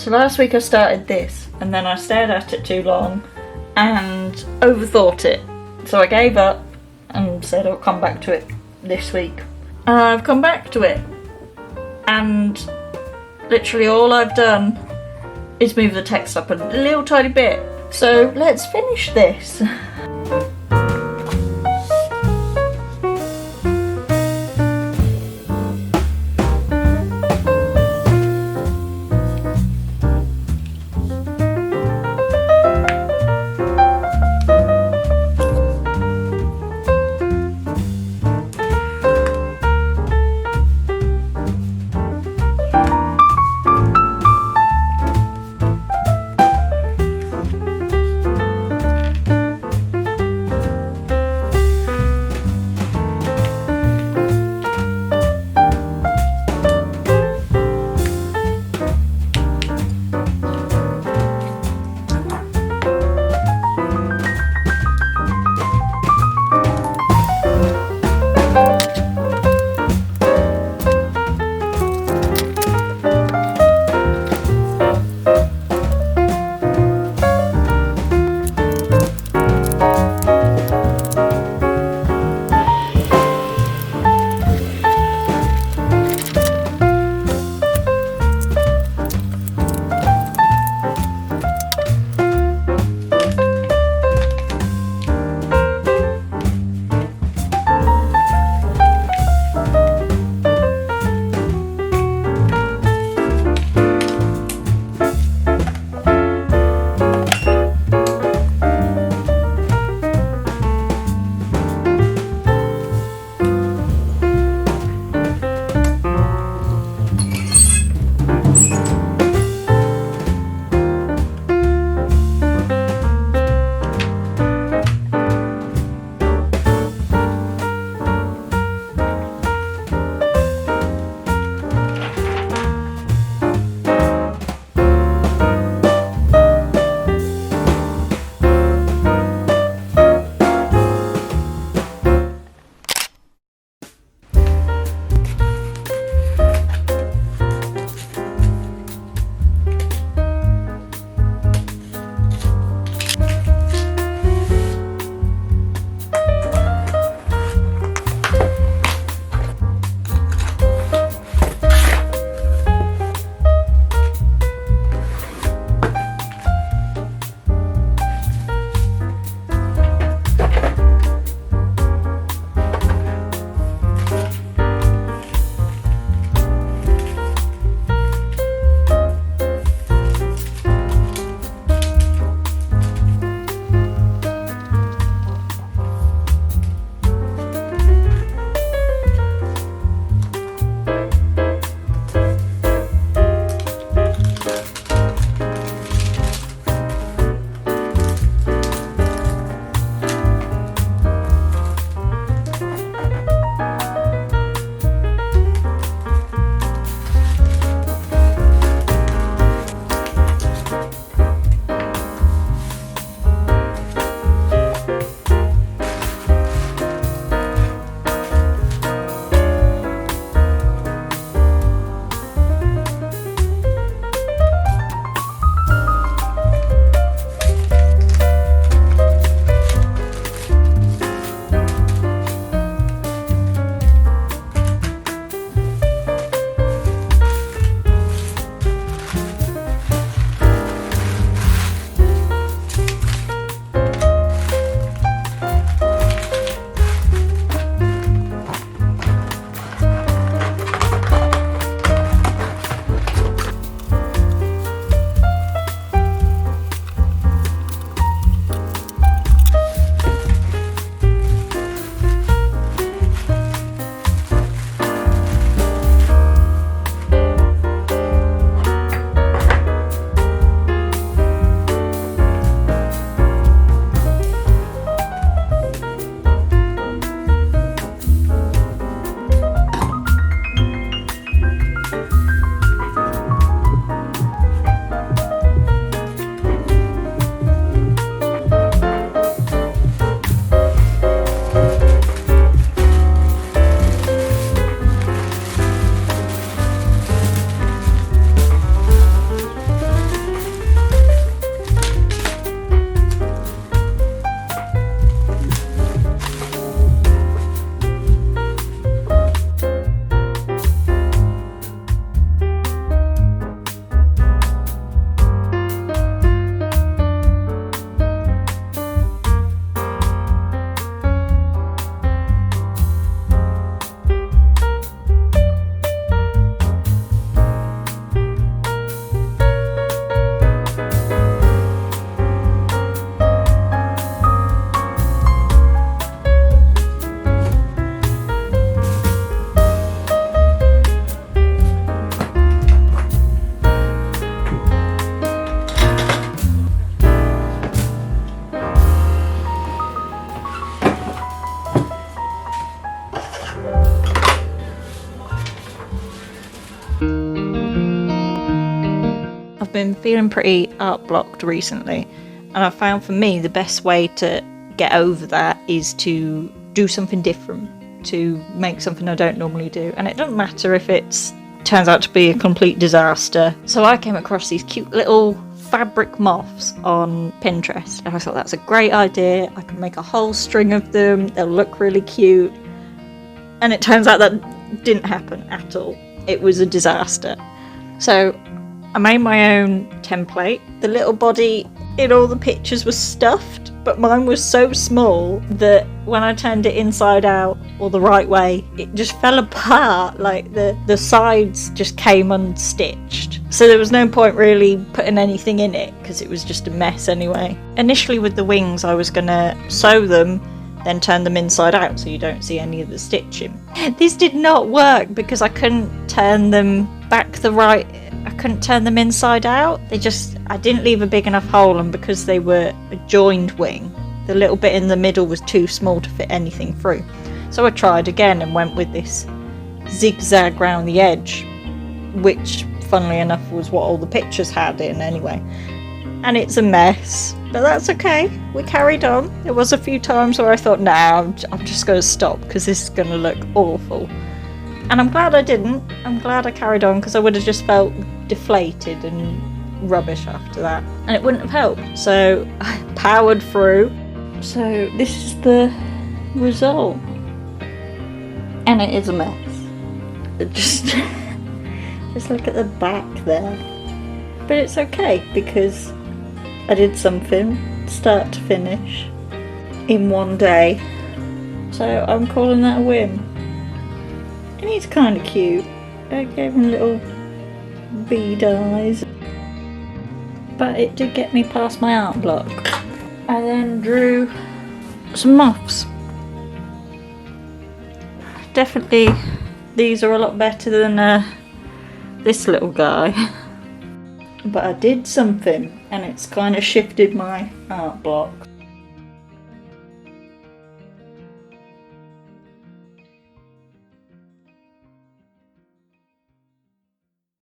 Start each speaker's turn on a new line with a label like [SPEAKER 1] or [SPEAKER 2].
[SPEAKER 1] So last week I started this and then I stared at it too long and overthought it. So I gave up and said I'll come back to it this week. I've come back to it and literally all I've done is move the text up a little tiny bit. So let's finish this. I've been feeling pretty art blocked recently, and I found for me the best way to get over that is to do something different, to make something I don't normally do, and it doesn't matter if it turns out to be a complete disaster. So I came across these cute little fabric moths on Pinterest, and I thought that's a great idea. I can make a whole string of them, they'll look really cute, and it turns out that didn't happen at all. It was a disaster. So I made my own template. The little body in all the pictures was stuffed, but mine was so small that when I turned it inside out, or the right way, it just fell apart. Like the sides just came unstitched. So there was no point really putting anything in it because it was just a mess anyway. Initially with the wings I was gonna sew them, then turn them inside out so you don't see any of the stitching. This did not work because I couldn't turn them back I couldn't turn them inside out. I didn't leave a big enough hole, and because they were a joined wing, the little bit in the middle was too small to fit anything through. So I tried again and went with this zigzag round the edge, which funnily enough was what all the pictures had in anyway. And it's a mess, but that's okay. We carried on. There was a few times where I thought, nah, I'm just going to stop because this is going to look awful. And I'm glad I didn't. I'm glad I carried on because I would have just felt deflated and rubbish after that. And it wouldn't have helped. So I powered through. So this is the result. And it is a mess. Just look at the back there. But it's okay because I did something start to finish in one day. So I'm calling that a win. And he's kind of cute. I gave him little bead eyes. But it did get me past my art block. I then drew some moths. Definitely these are a lot better than this little guy. But I did something and it's kind of shifted my art block.